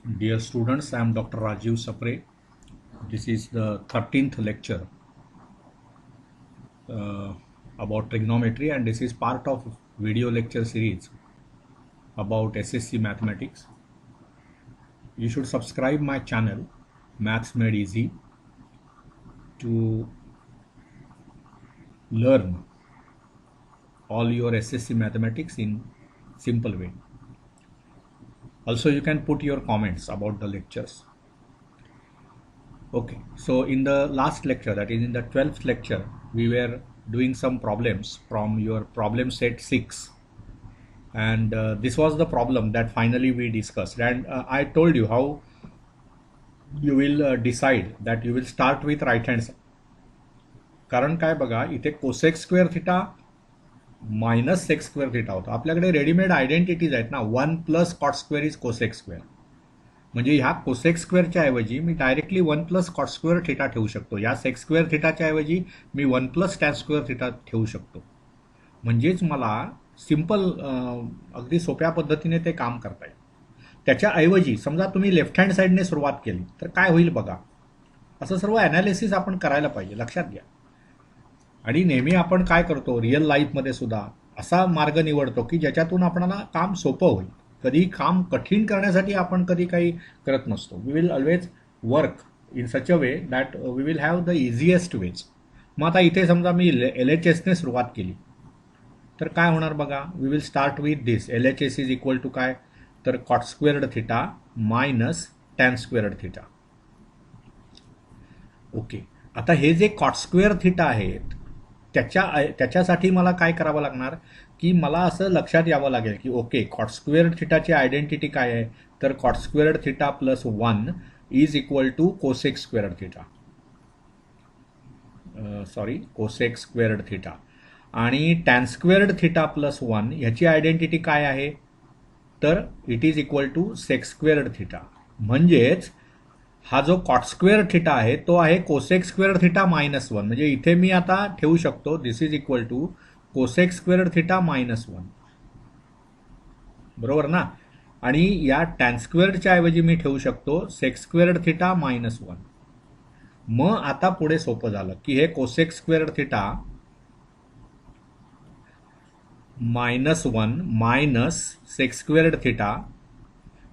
Dear students, I am Dr. Rajiv Sapre. This is the 13th lecture about trigonometry, and this is part of video lecture series about SSC mathematics. You should subscribe my channel Maths Made Easy to learn all your SSC mathematics in simple way. Also, you can put your comments about the lectures. Okay, so in the last lecture, that is in the 12th lecture, we were doing some problems from your problem set 6, and this was the problem that finally we discussed, and I told you how you will decide that you will start with right hand side. कारण काय बघा, इथे cosec square theta minus sec square theta होता. आपल्याकडे readymade identities आहेत ना, 1 plus cot square is cosec square. म्हणजे ह्या कोसेक स्क्वेअरच्या ऐवजी मी directly 1 plus cot square theta ठेवू शकतो. या सेक स्क्वेअर थिटाच्या ऐवजी मी 1 प्लस टॅन स्क्वेअर थिटा ठेवू शकतो. म्हणजेच मला सिंपल अगदी सोप्या पद्धतीने ते काम करता येईल. त्याच्याऐवजी समजा तुम्ही लेफ्ट हँड साईडने सुरुवात केली तर काय होईल बघा. असं सर्व ॲनालिसिस आपण करायला पाहिजे, लक्षात घ्या. आणि नेहमी आपण काय करतो रिअल लाईफमध्ये सुद्धा असा मार्ग निवडतो की ज्याच्यातून आपल्याला काम सोपं होईल. कधी काम कठीण करण्यासाठी आपण कधी काही करत नसतो. We will always work in such a way that we will have the easiest ways. मग आता इथे समजा मी LHSने सुरुवात केली तर काय होणार बघा. We will start with this. LHS is equal to काय, तर cot squared theta minus tan squared theta. Okay, आता हे जे कॉट स्क्वेअर थिटा आहेत त्याच्यासाठी मला काय करावं लागणार की मला असं लक्षात यावं लागेल की ओके, कॉट स्क्वेअर थिटाची आयडेंटिटी काय आहे, तर cot square theta plus 1 is equal to cosec square theta. Cosec squared theta. आणि टॅन स्क्वेअर्ड थिटा प्लस 1 ह्याची आयडेंटिटी काय आहे, तर it is equal to sec squared theta. म्हणजेच हा जो कॉट स्क्वेअर थिटा आहे तो आहे कोसेक स्क्वेअर थिटा मायनस 1. म्हणजे इथे मी आता ठेवू शकतो this is equal to cosec square theta minus 1, बरोबर ना. आणि या टॅन स्क्वेअरच्या ऐवजी मी ठेवू शकतो सेक स्क्वेअर थिटा मायनस 1. मग आता पुढे सोपं झालं की हे cosec square theta -1 minus sec squared theta,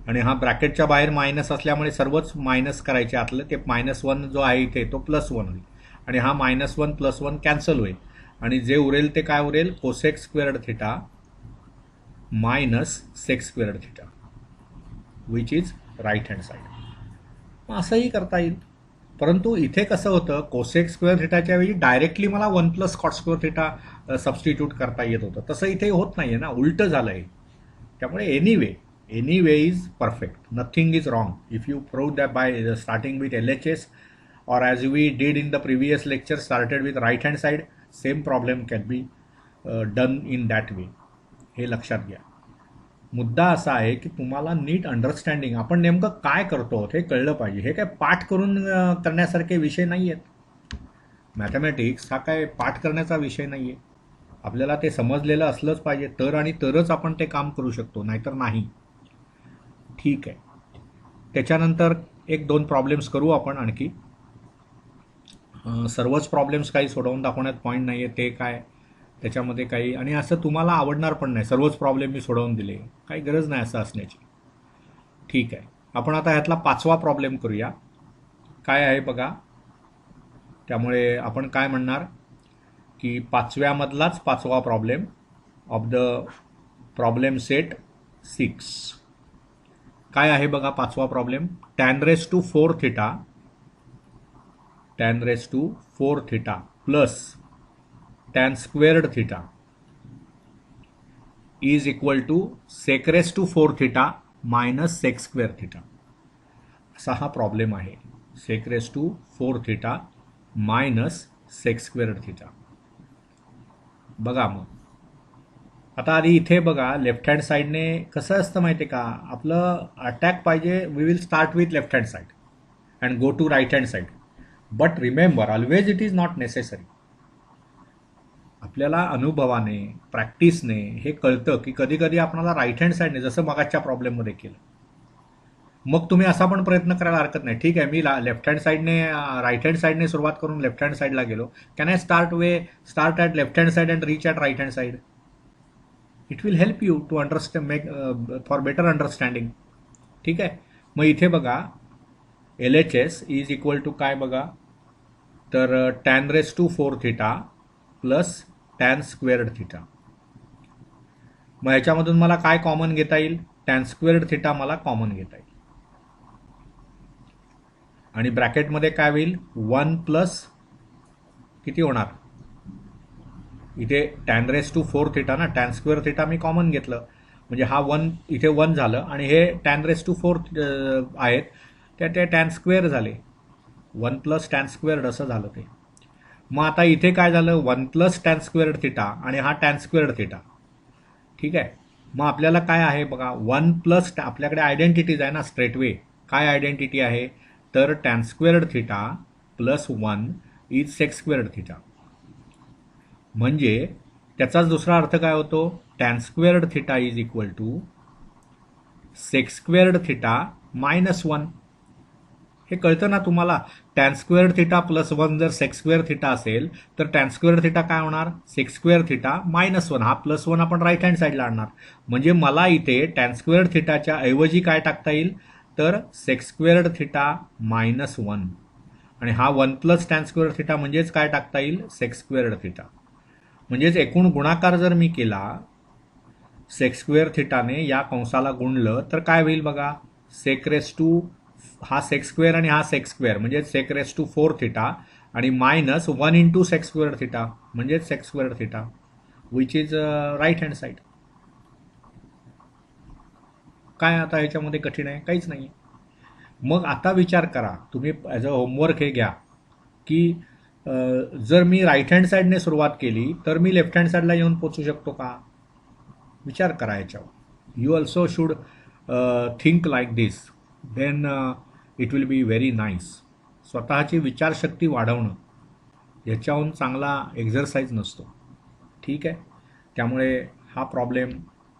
आणि हा ब्रॅकेटच्या बाहेर मायनस असल्यामुळे सर्वच मायनस करायचे आतलं. ते -1 जो आहे इथे तो +1 होईल, आणि हा -1 + 1 कॅन्सल होईल, आणि जे उरेल ते काय उरेल, cosec squared theta minus sec squared theta which is right hand side. मग असंही करता येईल. परंतु इथे कसं होतं, कोसेक स्क्वेअर थिटाच्या ऐवजी डायरेक्टली मला 1 plus cot square theta substitute करता येत होतं. तसं इथे होत नाही आहे ना, उलटं झालं आहे. त्यामुळे any way is perfect, nothing is wrong if you prove that by starting with LHS, or as we did in the previous lecture started with right hand side, same problem can be done in that way. हे लक्षात घ्या. मुद्दा असा आहे की तुम्हाला नीट understanding आपण नेमकं काय करतो हे कळलं पाहिजे. हे काय पाठ करून करण्यासारखे विषय नाही आहेत. मॅथमॅटिक्स हा काय पाठ करण्याचा विषय नाही आहे. आपल्याला ते समजलेलं असलंच पाहिजे, तर आणि तरच आपण ते काम करू शकतो, नाहीतर नाही. ठीक आहे. त्याच्यानंतर 1-2 प्रॉब्लेम्स करू आपण आणखी. सर्वच प्रॉब्लेम्स काही सोडवून दाखवण्यात पॉईंट नाही आहे. ते काय त्याच्यामध्ये काही, आणि असं तुम्हाला आवडणार पण नाही सर्वच प्रॉब्लेम मी सोडवून दिले, काही गरज नाही असं असण्याची. ठीक आहे, आपण आता ह्यातला 5वा प्रॉब्लेम करूया. काय आहे बघा. त्यामुळे आपण काय म्हणणार की 5व्यामधलाच 5वा problem of the problem set 6. काय आहे बघा 5वा problem. tan raised to 4 theta plus tan squared theta is equal to sec raised to 4 theta minus sec square theta. असा हा प्रॉब्लेम आहे. Sec raise to 4 theta minus sec square theta. बघा मग आता आधी इथे बघा, लेफ्ट हँड साईडने कसं असतं माहिती आहे का, आपलं अटॅक पाहिजे. We will start with left hand side and go to right hand side. But remember always it is not necessary. आपल्याला अनुभवाने प्रॅक्टिसने हे कळतं की कधी कधी आपल्याला राईट हँड साईडने, जसं मगाच्या प्रॉब्लेममध्ये केलं, मग तुम्ही असा पण प्रयत्न करायला हरकत नाही. ठीक आहे, मी लेफ्ट हँड साईडने राईट हँड साईडने सुरुवात करून लेफ्ट हँड साईडला गेलो. Can I start at left hand side and reach at right hand side? It will help you to understand make for better understanding. ठीक आहे. मग इथे बघा L H S is equal to काय बघा, तर tan raise to 4 theta plus tan squared theta. मग ह्याच्यामधून मला काय कॉमन घेता येईल? टॅन स्क्वेअर्ड थिटा मला कॉमन घेता येईल. आणि ब्रॅकेटमध्ये काय होईल? 1 प्लस किती होणार? इथे टॅन रेस टू 4 थिटा ना, टॅन स्क्वेअर थिटा मी कॉमन घेतलं म्हणजे हा 1 इथे 1 झालं आणि हे टॅन रेस टू 4 आहेत त्या टॅन स्क्वेअर झाले. 1 प्लस टॅन स्क्वेअर्ड असं झालं ते. मग आता इथे काय झालं? 1 प्लस टॅन स्क्वेअर्ड थिटा आणि हा टॅन स्क्वेअर्ड थिटा. ठीक आहे. मग आपल्याला काय आहे बघा, 1 प्लस आपल्याकडे आयडेंटिटीज आहे ना स्ट्रेटवे. काय आयडेंटिटी आहे? तर tan squared theta plus 1 is sec squared theta. म्हणजे त्याचाच दुसरा अर्थ काय होतो? Tan squared theta is equal to sec squared theta minus 1. हे कळतं ना तुम्हाला? टॅन स्क्वेअर्ड थिटा प्लस 1 जर सेक स्क्वेअर थिटा असेल तर टॅन स्क्वेअर थिटा काय होणार? Sec square theta minus 1. हा प्लस 1 आपण राईट हँड साईडला आणणार. म्हणजे मला इथे टॅन स्क्वेअर थिटाच्या ऐवजी काय टाकता येईल? तर सेक स्क्वेअर्ड थिटा मायनस 1 आणि हा 1 प्लस टॅन स्क्वेअर थिटा म्हणजेच काय टाकता येईल? सेक स्क्वेअर्ड थिटा. म्हणजेच एकूण गुणाकार जर मी केला सेक स्क्वेअर थिटाने या कंसाला गुणलं तर काय होईल बघा? सेक रेस टू हा सेक स्क्वेअर आणि हा सेक स्क्वेअर म्हणजे सेक रेस टू 4 थिटा आणि minus 1 into sec square theta म्हणजे sec square theta which is right hand side. काय आता ह्याच्यामध्ये कठीण आहे? काहीच नाही. मग आता विचार करा तुम्ही, ॲज अ होमवर्क हे घ्या की जर मी राईट हँड साईडने सुरुवात केली तर मी लेफ्ट हँड साईडला येऊन पोचू शकतो का? विचार करा याच्यावर. You also should think like this, then it will be very nice. स्वतःची विचारशक्ती वाढवणं याच्याहून चांगला एक्झरसाईज नसतो. ठीक आहे. त्यामुळे हा प्रॉब्लेम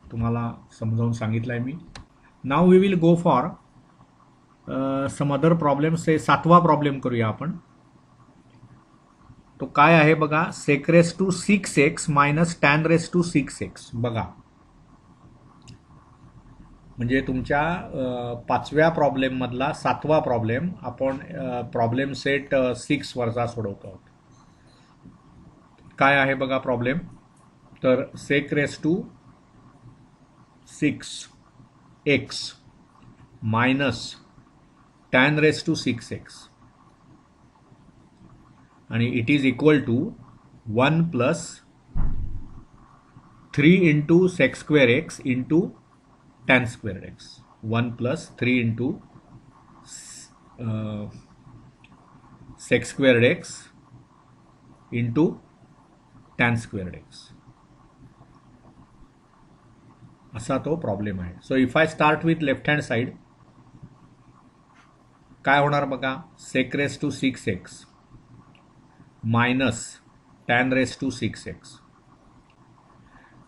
तुम्हाला समजावून सांगितला आहे मी. Now we will go for some other problems. 7वा प्रॉब्लेम करूया आपण. तो काय आहे बघा? Sec raise to 6x minus tan raise to 6x. बघा म्हणजे तुमच्या 5व्या प्रॉब्लेममधला 7वा प्रॉब्लेम आपण प्रॉब्लेम सेट 6 वरचा सोडवतो आहोत. काय आहे बघा प्रॉब्लेम? तर sec raise to 6x minus tan raise to 6x आणि it is equal to 1 plus 3 into sec square x into tan squared x. 1 plus 3 into sec squared x into tan squared x असा तो problem आहे. So if I start with left hand side काय होणार बघा? Sec raise to 6x minus tan raise to 6x.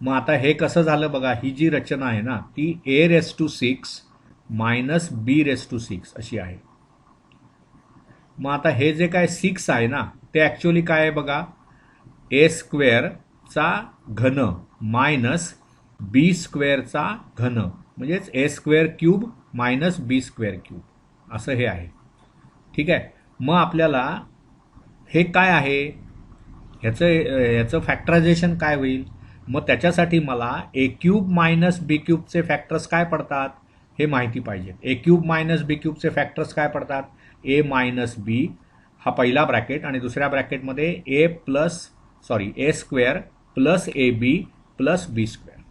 मग आता हे कसं झालं बघा? ही जी रचना आहे ना ती a raise to 6 minus b raise to 6 अशी आहे. मग आता हे जे काय 6 आहे ना ते ॲक्च्युअली काय आहे बघा? a स्क्वेअरचा घन मायनस b स्क्वेअरचा घन म्हणजेच a square cube minus b square cube असं हे आहे. ठीक आहे. मग आपल्याला हे काय आहे ह्याचं फॅक्टरायझेशन काय होईल? मग त्याच्यासाठी मला ए क्यूब मायनस बी क्यूबचे फॅक्टर्स काय पडतात हे माहिती पाहिजे. ए क्यूब मायनस बी क्यूबचे फॅक्टर्स काय पडतात? ए मायनस बी हा पहिला ब्रॅकेट आणि दुसऱ्या ब्रॅकेटमध्ये A square plus A B plus B square.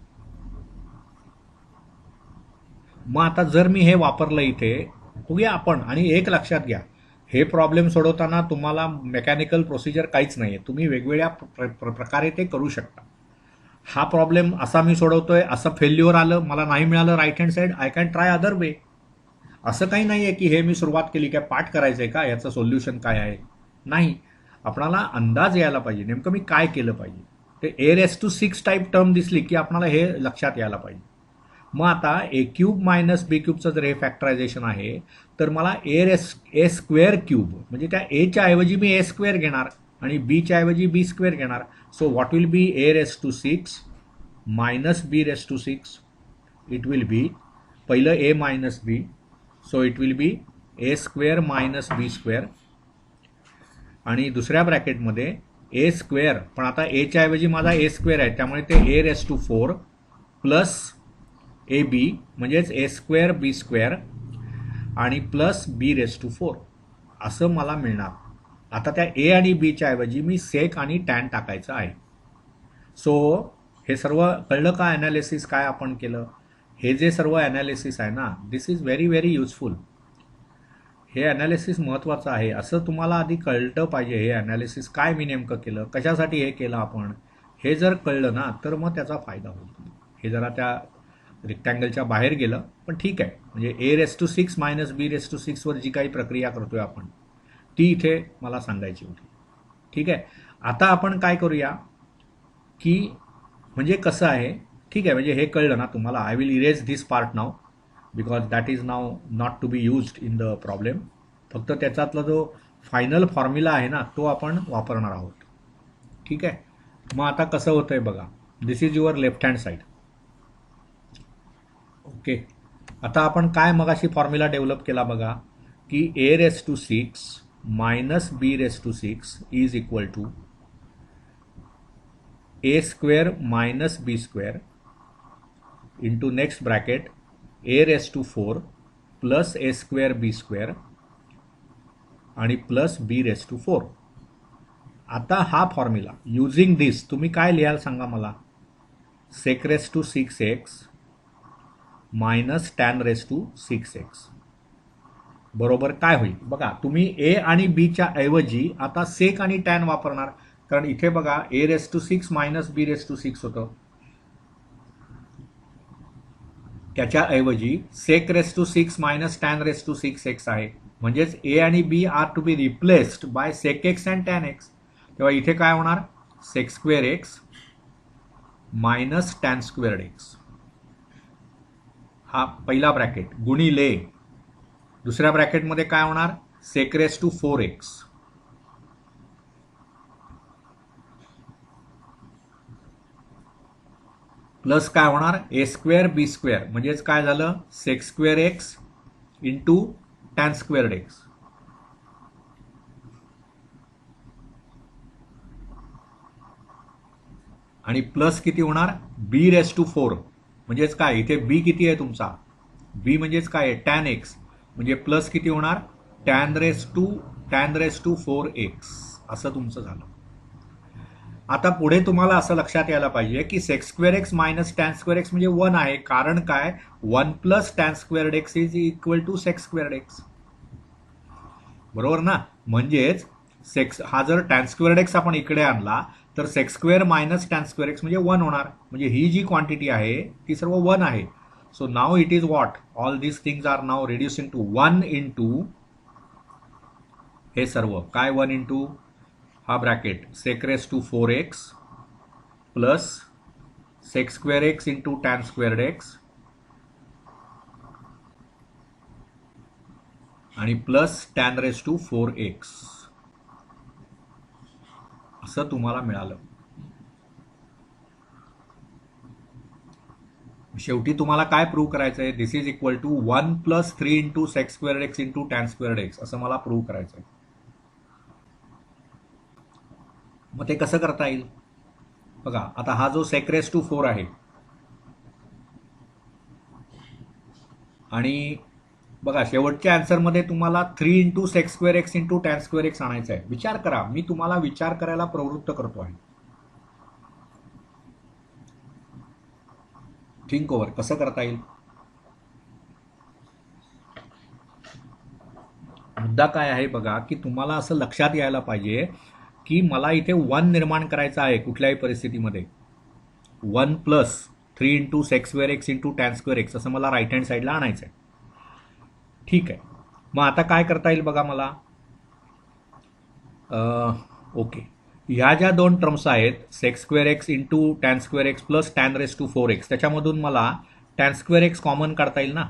मग आता जर मी हे वापरलं इथे बघूया आपण, आणि एक लक्षात घ्या हे प्रॉब्लेम सोडवताना तुम्हाला मेकॅनिकल प्रोसिजर काहीच नाही आहे. तुम्ही वेगवेगळ्या प्रकारे ते करू शकता. हा प्रॉब्लेम असा मी सोडवतोय, असं फेल्युअर आलं, मला नाही मिळालं right hand side, I can try other way. असं काही नाही आहे की हे मी सुरुवात केली काय पाठ करायचं आहे का याचं सोल्युशन काय आहे. नाही, आपणाला अंदाज यायला पाहिजे नेमकं मी काय केलं पाहिजे. ते a raise to 6 type term दिसली की आपणाला हे लक्षात यायला पाहिजे. मग आता ए क्यूब मायनस बी क्यूबचं जर हे फॅक्टरायझेशन आहे तर मला ए स्क्वेअर क्यूब म्हणजे त्या एच्या ऐवजी मी ए स्क्वेअर घेणार आणि बीच्या ऐवजी बी स्क्वेअर घेणार. So what will be A raise to 6 minus B raise to 6. It will be पहिलं A minus B, so it will be A square minus B square आणि दुसऱ्या ब्रॅकेटमध्ये ए स्क्वेअर, पण आता एच्या ऐवजी माझा ए स्क्वेअर आहे त्यामुळे ते A raise to 4 plus A B म्हणजेच ए स्क्वेअर बी स्क्वेअर आणि प्लस बी रेस टू 4 असं मला मिळणार. आता त्या ए आणि बीच्या ऐवजी मी सेक आणि टॅन टाकायचं आहे. सो हे सर्व कळलं का ॲनालिसिस काय आपण केलं? हे जे सर्व ॲनालिसिस आहे ना, दिस इज व्हेरी व्हेरी युजफुल. हे ॲनालिसिस महत्त्वाचं आहे. असं तुम्हाला आधी कळलं पाहिजे हे ॲनालिसिस काय मी नेमकं केलं, कशासाठी हे केलं आपण, हे जर कळलं ना तर मग त्याचा फायदा होतो. हे जरा त्या रेक्टँगलच्या बाहेर गेलं पण ठीक आहे. म्हणजे A raise to 6 minus B raise to 6 वर जी काही प्रक्रिया करतोय आपण ती इथे मला सांगायची होती. ठीक आहे. आता आपण काय करूया की म्हणजे कसं आहे, ठीक आहे, म्हणजे हे कळलं ना तुम्हाला. I will erase this part now because that is now not to be used in the problem. फक्त त्याच्यातला जो फायनल फॉर्म्युला आहे ना तो आपण वापरणार आहोत. ठीक आहे. मग आता कसं होतंय बघा. This is your left hand side. Okay. आता आपण काय मगाशी फॉर्म्युला डेव्हलप केला बघा की A raise to 6 minus B raise to 6 is equal to A square minus B square into next bracket A raise to 4 plus A square B square आणि plus B raise to 4. आता हा formula using दिस तुम्ही काय लिहाल सांगा मला. Sec raise to 6x minus tan raise to 6x बरोबर काय होईल बघा. तुम्ही ए आणि बीच्या ऐवजी आता सेक आणि टॅन वापरणार, कारण इथे बघा a raise to 6 minus B raise to 6 होतं. त्याच्या ऐवजी sec raise to 6 minus tan raise to 6x आहे. म्हणजेच ए आणि b are to be replaced by sec x and tan x. तेव्हा इथे काय होणार sec square x minus tan squared x. हा पहिला ब्रॅकेट गुणिले दुसऱ्या ब्रॅकेटमध्ये काय होणार सेक रेस टू 4x प्लस काय होणार ए स्क्वेअर बी स्क्वेअर म्हणजेच काय झालं sec square x into tan squared x आणि प्लस किती होणार बी रेस टू 4 म्हणजेच काय इथे बी किती आहे तुमचा बी म्हणजेच काय आहे टॅन एक्स म्हणजे प्लस किती होणार टॅन रेस टू 4x असं तुमचं झालं. आता पुढे तुम्हाला असं लक्षात यायला पाहिजे की sec square x minus tan square x म्हणजे 1 आहे, कारण काय 1 plus tan squared x is equal to sec squared x बरोबर ना. म्हणजेच हा जर टॅन स्क्वेअर्ड एक्स आपण इकडे आणला तर sec square minus tan square x म्हणजे 1 होणार. म्हणजे ही जी क्वांटिटी आहे ती सर्व 1 आहे. So now it is what all these things are now reducing to 1 into हे सर्व काय 1 इंटू हा bracket sec raise to 4x plus sec square x into tan squared x आणि plus tan raise to 4x असं तुम्हाला मिळालं. शेवटी तुम्हाला काय प्रूव्ह करायचं आहे this is equal to 1 plus 3 into sec squared x into tan squared x असं मला प्रूव्ह करायचं आहे. मग ते कसं करता येईल बघा. आता हा जो सेक रेस टू 4 आहे आणि बघा शेवटच्या आन्सरमध्ये तुम्हाला 3 into sec square x into tan square x आणायचं आहे. विचार करा, मी तुम्हाला विचार करायला प्रवृत्त करतो आहे. थिंक ओव्हर कसं करता येईल. मुद्दा काय आहे बघा की तुम्हाला असं लक्षात यायला पाहिजे की मला इथे 1 निर्माण करायचं आहे कुठल्याही परिस्थितीमध्ये. 1 plus 3 into sec square x into tan square x असं मला राईट हँड साईडला आणायचं आहे. ठीक आहे. मग आता काय करता येईल बघा मला. ओके, ह्या ज्या दोन टर्म्स आहेत sec square x into tan square x plus tan raise to 4x त्याच्यामधून मला टॅन स्क्वेअर एक्स कॉमन काढता येईल ना,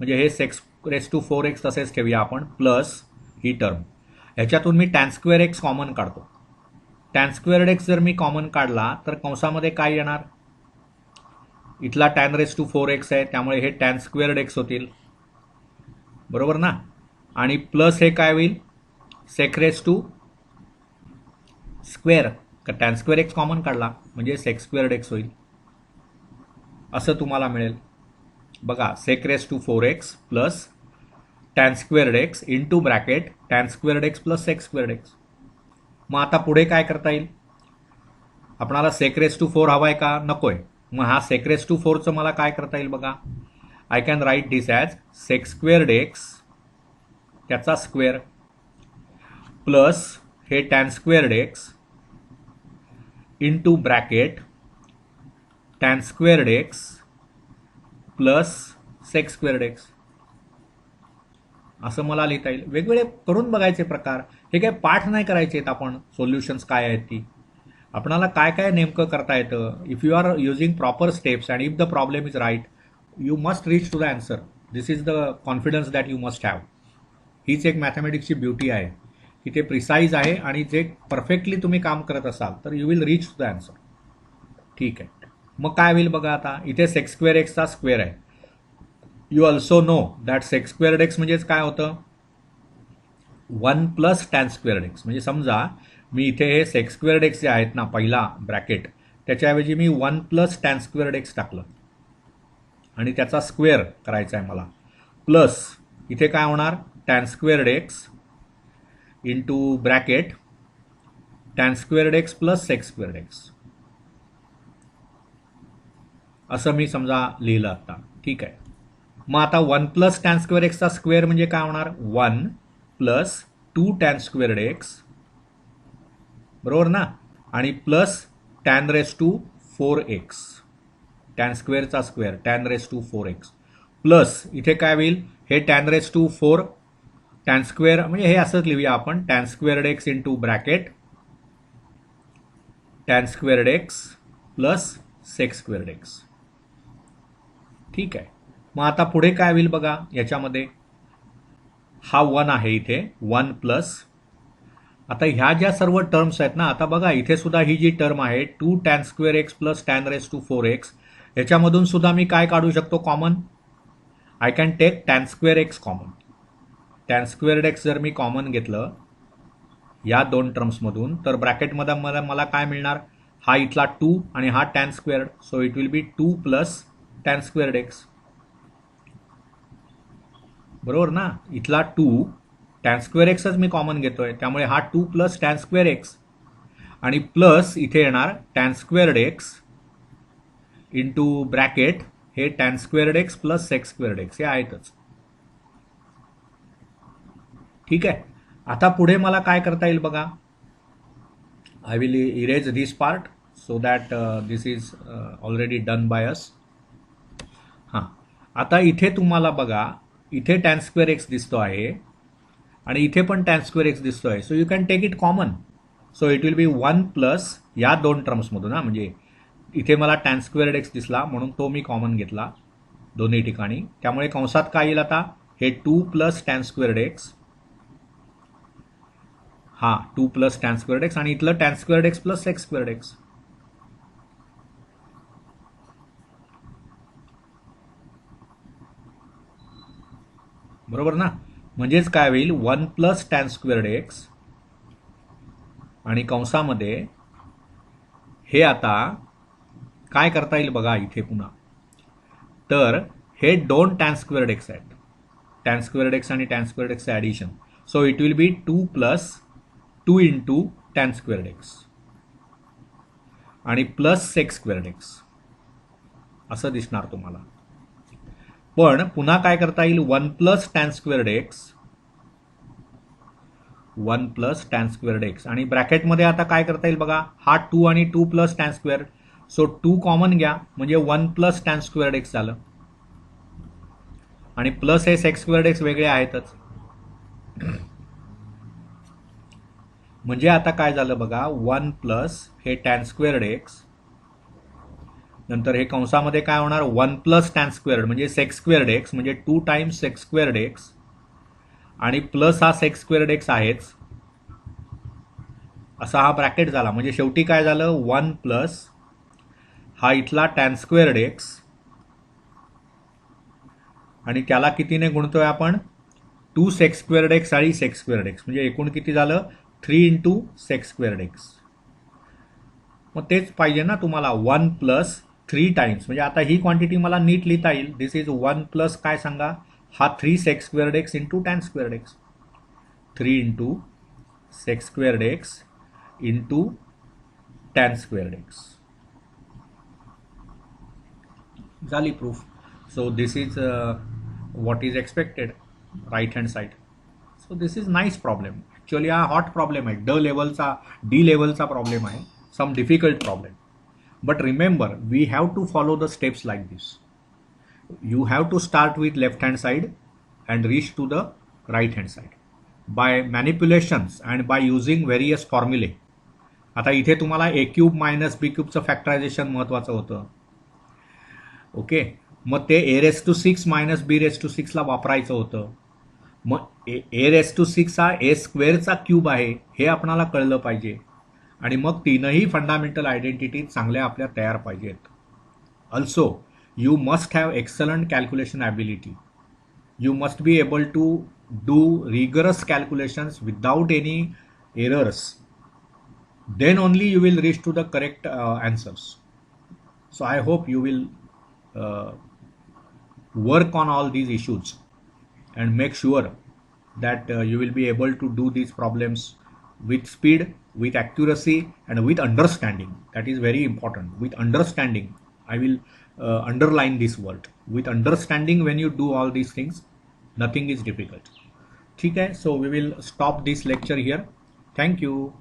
म्हणजे हे सेक्स रेस टू 4x तसेच ठेवूया आपण प्लस ही टर्म. ह्याच्यातून मी टॅन स्क्वेअर एक्स कॉमन काढतो. टॅन स्क्वेअर्ड एक्स जर मी कॉमन काढला तर कंसामध्ये काय येणार, इथला टॅन रेस टू 4x आहे त्यामुळे हे टॅन स्क्वेअर्ड एक्स होतील, बरोबर ना. आणि प्लस हे काय होईल, sec raise to square, tan square x common काढला म्हणजे सेक स्क्वेअर्ड एक्स होईल, असं तुम्हाला मिळेल. बघा, sec raise to 4x plus tan squared x into bracket tan squared x plus sec squared x. मग आता पुढे काय करता येईल, आपणाला सेक रेस टू 4 हवा आहे का, नकोय. मग हा सेक रेस टू 4चं मला काय करता येईल बघा, I can write this as sec squared x त्याचा स्क्वेअर प्लस हे tan squared x into bracket tan squared x plus sec squared x, असं मला लिहिता येईल. वेगवेगळे करून बघायचे प्रकार, हे काय पाठ नाही करायचे आहेत आपण, सोल्युशन्स काय आहेत ती आपणाला काय काय नेमकं करता येतं. If you are using proper steps and if the problem is right you must reach to the answer. This is the confidence that you must have. हीच एक मॅथमॅटिक्सची ब्युटी आहे की ते प्रिसाईज आहे आणि जे परफेक्टली तुम्ही काम करत असाल तर you will reach to the answer. ठीक आहे, मग काय होईल बघा, आता इथे सेक स्क्वेअर एक्सचा स्क्वेअर आहे. You also know that sec squared x म्हणजेच काय होतं, 1 प्लस टॅन स्क्वेअर्ड एक्स. म्हणजे समजा मी इथे हे सेक स्क्वेअर्ड एक्स जे आहेत ना पहिला ब्रॅकेट, त्याच्याऐवजी मी 1 प्लस टॅन स्क्वेअर्ड एक्स टाकलं आणि त्याचा स्क्वेअर करायचा आहे मला, प्लस इथे काय होणार, tan squared x into bracket tan squared x plus sec squared x, असं मी समजा लिहिलं आता. ठीक आहे, मग आता 1 प्लस टॅन स्क्वेअर एक्सचा स्क्वेअर म्हणजे काय होणार, 1 प्लस 2 टॅन स्क्वेअर्ड एक्स, बरोबर ना, आणि plus tan raise to 4x, tan स्क्वेअरचा square tan raise to 4x, plus इथे काय होईल, हे tan raise to 4 tan square म्हणजे हे असंच लिहूया आपण, tan squared x into bracket tan squared x plus sec squared x. ठीक आहे, मग आता पुढे काय होईल बघा, याच्यामध्ये हा 1 आहे इथे, 1 प्लस आता ह्या ज्या सर्व टर्म्स आहेत ना, आता बघा इथे सुद्धा ही जी टर्म आहे 2 tan square x plus tan raise to 4x, ह्याच्यामधून सुद्धा मी काय काढू शकतो common, I can take tan square x common. Tan squared x जर मी कॉमन घेतलं या दोन टर्म्समधून तर ब्रॅकेटमध्ये मला काय मिळणार, हा इथला 2 आणि हा tan squared, so it will be 2 plus tan squared x, बरोबर ना. इथला 2 टॅन स्क्वेअर एक्सच मी कॉमन घेतोय त्यामुळे हा 2 प्लस टॅन स्क्वेअर एक्स आणि प्लस इथे येणार tan squared x into bracket हे tan squared x plus sec squared x हे आहेतच. ठीक आहे, आता पुढे मला काय करता येईल बघा, I will erase this part so that this is already done by us. हां, आता इथे तुम्हाला बघा इथे टॅन स्क्वेअर एक्स दिसतो आहे आणि इथे पण टॅन स्क्वेअर एक्स दिसतो आहे, so you can take it common. So it will be 1 plus या दोन टर्म्समधून, म्हणजे इथे मला टॅन स्क्वेअर्ड एक्स दिसला म्हणून तो मी कॉमन घेतला दोन्ही ठिकाणी, त्यामुळे कंसात काय येईल आता, हे 2 प्लस टॅन स्क्वेअर्ड एक्स, हा 2 प्लस टॅन स्क्वेअर्ड एक्स आणि इथलं tan squared x plus sec squared x. बरोबर ना, म्हणजेच काय होईल 1 प्लस टॅन स्क्वेअर्ड एक्स आणि कंसामध्ये हे आता काय करता येईल बघा इथे पुन्हा, तर हे दोन टॅन स्क्वेअर्ड एक्स आहेत, टॅन स्क्वेअर्ड एक्स आणि टॅन स्क्वेअर्ड एक्सचं addition, so it will be 2 plus 2 into tan squared x आणि प्लस सेक स्क्वेअर्ड एक्स असं दिसणार तुम्हाला. पण पुन्हा काय करता येईल, 1 plus tan squared x, 1 plus tan squared x आणि ब्रॅकेटमध्ये आता काय करता येईल बघा, हा 2 आणि 2 plus tan square, so 2 common घ्या म्हणजे 1 प्लस टॅन स्क्वेअर्ड एक्स झालं आणि प्लस हे सेक स्क्वेअर्ड एक्स वेगळे आहेतच. म्हणजे आता काय झालं बघा, 1 प्लस हे टॅन स्क्वेअर्ड एक्स नंतर हे कंसामध्ये काय होणार 1 प्लस टॅन स्क्वेअर्ड म्हणजे सेक्स स्क्वेअर्ड एक्स म्हणजे 2 टाइम्स सेक्स स्क्वेअर्ड एक्स आणि प्लस हा सेक्स स्क्वेअर्ड एक्स आहेच असा हा ब्रॅकेट झाला. म्हणजे शेवटी काय झालं 1 प्लस हा इथला टॅन स्क्वेअर्ड एक्स आणि त्याला कितीने गुणतोय आपण 2 सेक्स स्क्वेअर्ड एक्स आणि सेक्स स्क्वेअर्ड एक्स म्हणजे एकूण किती झालं 3 इंटू सेक्स स्क्वेअर्ड एक्स. मग तेच पाहिजे ना तुम्हाला 1 प्लस 3 टाइम्स म्हणजे आता ही क्वांटिटी मला नीट लिहिता येईल. दिस इज 1 प्लस काय सांगा हा 3 sec squared x into tan squared x 3 into sec squared x into tan squared x झाली proof. So this is what is expected right hand side. So this is nice problem. Actually हा hot problem आहे D लेवलचा problem आहे. Some difficult problem. But remember we have to follow the steps like this. You have to start with left hand side and reach to the right hand side by manipulations and by using various formulae. आता इथे तुम्हाला a cube minus b क्यूबचं factorisation महत्वाचं होतं. Okay मग ते a⁶ minus b⁶ ला वापरायचं होतं. मग a⁶ हा a² क्यूब आहे हे आपणाला कळलं पाहिजे आणि मग तीनही फंडामेंटल आयडेंटिटी चांगल्या आपल्या तयार पाहिजेत. Also you must have excellent calculation ability. You must be able to do rigorous calculations without any errors. then only you will reach to the correct answers. So I hope you will work on all these issues and make sure that you will be able to do these problems with speed, with accuracy and with understanding. That is very important. With understanding, I will underline this word. With understanding, when you do all these things, nothing is difficult. Okay, so we will stop this lecture here. Thank you.